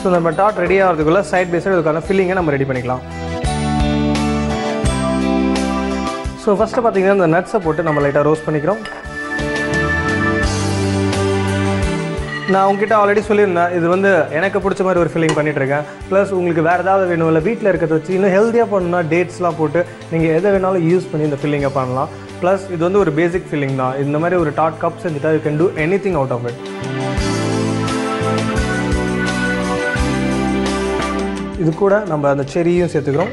So நம்ம டாட் ready ஆகிறதுக்குள்ள சைட் பை சைடு இதுக்கான ஃபில்லிங்கை நம்ம ரெடி பண்ணிக்கலாம். ஸோ ஃபஸ்ட்டு பார்த்தீங்கன்னா இந்த நட்ஸை போட்டு நம்ம லைட்டாக ரோஸ்ட் பண்ணிக்கிறோம். நான் உங்ககிட்ட ஆல்ரெடி சொல்லியிருந்தேன், இது வந்து எனக்கு பிடிச்ச மாதிரி ஒரு ஃபில்லிங் பண்ணிகிட்ருக்கேன். ப்ளஸ் உங்களுக்கு வேறு ஏதாவது வேணும், இல்லை வீட்டில் இருக்கிறத வச்சு இன்னும் ஹெல்த்தியாக பண்ணணும்னா டேட்ஸ்லாம் போட்டு நீங்கள் எதை வேணாலும் யூஸ் பண்ணி இந்த ஃபில்லிங்கை பண்ணலாம். ப்ளஸ் இது வந்து ஒரு பேசிக் ஃபில்லிங் தான். இந்த மாதிரி ஒரு டாட் கப் செஞ்சுட்டா you can do anything out of it. இது கூட நம்ம அந்த செரியும் சேர்த்துக்கிறோம்.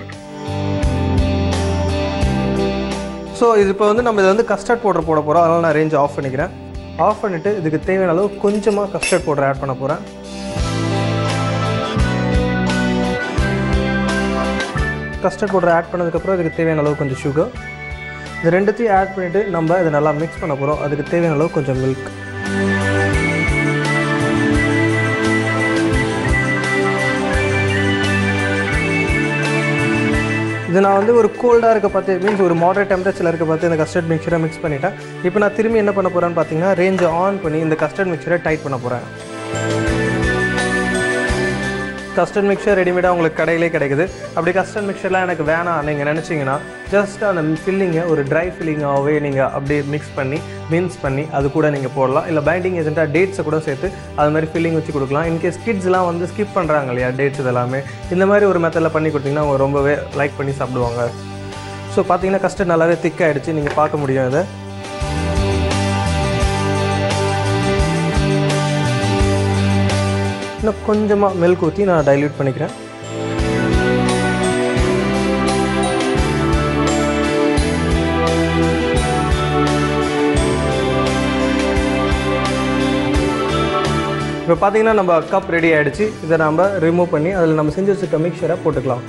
ஸோ இது இப்போ வந்து நம்ம இதை வந்து கஸ்டர்ட் பவுடர் போட போகிறோம். அதனால் நான் ரேஞ்ச் ஆஃப் பண்ணிக்கிறேன். ஆஃப் பண்ணிவிட்டு இதுக்கு தேவையான அளவு கொஞ்சமாக கஸ்டர்ட் பவுடர் ஆட் பண்ண போகிறேன். கஸ்டர்ட் பவுடர் ஆட் பண்ணதுக்கப்புறம் இதுக்கு தேவையான அளவு கொஞ்சம் சுகர், இது ரெண்டுத்தையும் ஆட் பண்ணிவிட்டு நம்ம இதை நல்லா மிக்ஸ் பண்ண போகிறோம். அதுக்கு தேவையான அளவு கொஞ்சம் மில்க். இது நான் வந்து ஒரு கோல்டாக இருக்க பார்த்து மீன்ஸ் ஒரு மாடரேட் டெம்பரேச்சரில் இருக்க பார்த்து இந்த கஸ்டர்ட் மிக்சரை மிக்ஸ் பண்ணிட்டேன். இப்போ நான் திரும்பி என்ன பண்ண போகிறேன்னு பார்த்தீங்கன்னா ரேஞ்சை ஆன் பண்ணி இந்த கஸ்டர்ட் மிக்சரை டைட் பண்ண போகிறேன். கஸ்டர்ட் மிக்சர் ரெடிமேடாக உங்களுக்கு கடையிலே கிடைக்குது. அப்படி கஸ்டர்ட் மிக்சர்லாம் எனக்கு வேணாம் நீங்கள் நினச்சிங்கன்னா ஜஸ்ட் அந்த ஃபில்லிங்கை ஒரு ட்ரை ஃபில்லிங்காகவே நீங்கள் அப்படியே மிக்ஸ் பண்ணி மின்ஸ் பண்ணி அது கூட நீங்கள் போடலாம். இல்லை பைண்டிங் ஏஜென்ட்டாக டேட்ஸை கூட சேர்த்து அது மாதிரி ஃபில்லிங் வச்சு கொடுக்கலாம். இன்கேஸ் கிட்ஸ்லாம் வந்து ஸ்கிப் பண்ணுறாங்க இல்லையா டேட்ஸ் இதெல்லாமே, இந்த மாதிரி ஒரு மெத்தடில் பண்ணி கொடுத்தீங்கன்னா அவங்க ரொம்பவே லைக் பண்ணி சாப்பிடுவாங்க. ஸோ பார்த்தீங்கன்னா கஸ்டர்ட் நல்லாவே திக்காகிடுச்சு, நீங்கள் பார்க்க முடியும் இதை. இன்னும் கொஞ்சமாக மில்க் ஊற்றி நான் டைல்யூட் பண்ணிக்கிறேன். இப்போ பார்த்தீங்கன்னா நம்ம கப் ரெடி ஆகிடுச்சு. இதை நம்ம ரிமூவ் பண்ணி அதில் நம்ம செஞ்சு வச்சுருக்க மிக்சரை போட்டுக்கலாம்.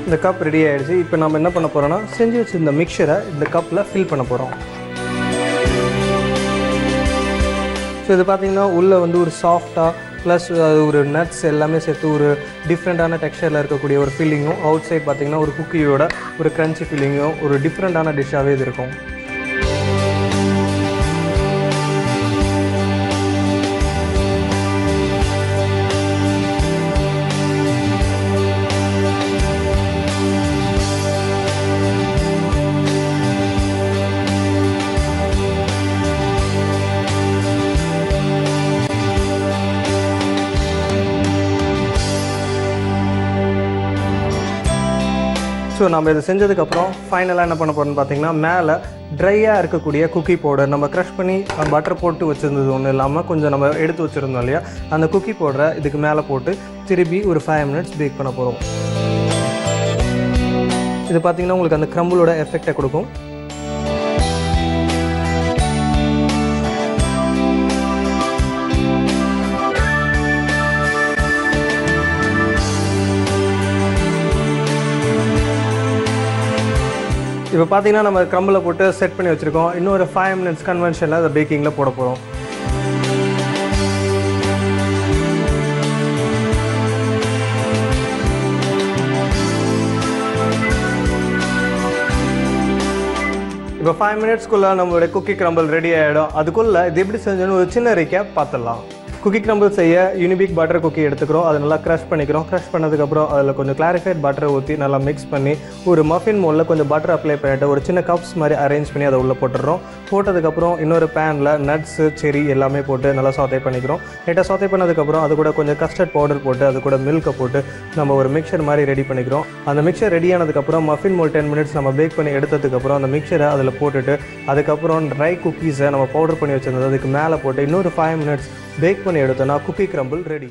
இந்த கப் ரெடி ஆகிடுச்சு. இப்போ நம்ம என்ன பண்ண போகிறோம்னா செஞ்சு வச்சுருந்த மிக்சரை இந்த கப்பில் ஃபில் பண்ண போகிறோம். ஸோ இது பார்த்திங்கன்னா உள்ளே வந்து ஒரு சாஃப்டாக ப்ளஸ் ஒரு நட்ஸ் எல்லாமே சேர்த்து ஒரு டிஃப்ரெண்ட்டான டெக்ஸ்சரில் இருக்கக்கூடிய ஒரு ஃபீலிங்கும், அவுட் சைட் பார்த்திங்கன்னா ஒரு குக்கியோட ஒரு க்ரன்ச்சி ஃபீலிங்கும் ஒரு டிஃப்ரெண்ட்டான டிஷ்ஷாகவே இது இருக்கும். ஸோ நம்ம இதை செஞ்சதுக்கப்புறம் ஃபைனலாக என்ன பண்ண போகிறோம்னு பார்த்தீங்கன்னா மேலே ட்ரையாக இருக்கக்கூடிய குக்கி பவுடர் நம்ம க்ரஷ் பண்ணி பட்டர் போட்டு வச்சுருந்தது ஒன்றும் இல்லாமல் கொஞ்சம் நம்ம எடுத்து வச்சுருந்தோம் இல்லையா, அந்த குக்கி பவுடரை இதுக்கு மேலே போட்டு திருப்பி ஒரு 5 மினிட்ஸ் பேக் பண்ண போகிறோம். இது பார்த்திங்கன்னா உங்களுக்கு அந்த க்ரம்பிளோட எஃபெக்டை கொடுக்கும். இப்போ பார்த்தீங்கன்னா நம்ம க்ரம்பில் போட்டு செட் பண்ணி வச்சுருக்கோம். இன்னொரு 5 மினிட்ஸ் கன்வென்ஷனில் அதை பேக்கிங்கில் போட போகிறோம். இப்போ 5 மினிட்ஸ்க்குள்ளே நம்மளுடைய குக்கி க்ரம்பிள் ரெடி ஆகிடும். அதுக்குள்ளே இது எப்படி செஞ்சோன்னு ஒரு சின்ன ரீகேப் பார்த்துடலாம். குக்கி க்ரம்பிள் செய்ய யூனிபிக் பட்டர் குக்கி எடுத்துக்கிறோம். அதை நல்லா க்ரஷ் பண்ணிக்கிறோம். க்ரஷ் பண்ணதுக்கப்புறம் அதில் கொஞ்சம் கிளாரிஃபைட் பட்டரை ஊற்றி நல்லா மிக்ஸ் பண்ணி ஒரு மஃபின் மோல்டில் கொஞ்சம் பட்டர் அப்ளை பண்ணிவிட்டு ஒரு சின்ன கப்ஸ் மாதிரி அரேஞ்ச் பண்ணி அதை உள்ளே போட்டுடுறோம். போட்டதுக்கப்புறம் இன்னொரு பேனில் நட்ஸு செரி எல்லாமே போட்டு நல்லா சாத்தே பண்ணிக்கிறோம். லைட்டாக சாத்தே பண்ணதுக்கப்புறம் அது கூட கொஞ்சம் கஸ்டர்ட் பவுடர் போட்டு அது கூட மில்கை போட்டு நம்ம ஒரு மிக்சர் மாதிரி ரெடி பண்ணிக்கிறோம். அந்த மிக்சர் ரெடி ஆனதுக்கப்புறம் மஃபின் மோல் 10 மினிட்ஸ் நம்ம பேக் பண்ணி எடுத்ததுக்கப்புறம் அந்த மிக்சரை அதில் போட்டுட்டு அதுக்கப்புறம் ட்ரை குக்கீஸை நம்ம பவுடர் பண்ணி வச்சுருந்தது அதுக்கு மேலே போட்டு இன்னொரு 5 மினிட்ஸ் பேக் பண்ணி எடுத்தோன்னா குக்கி க்ரம்பிள் ரெடி.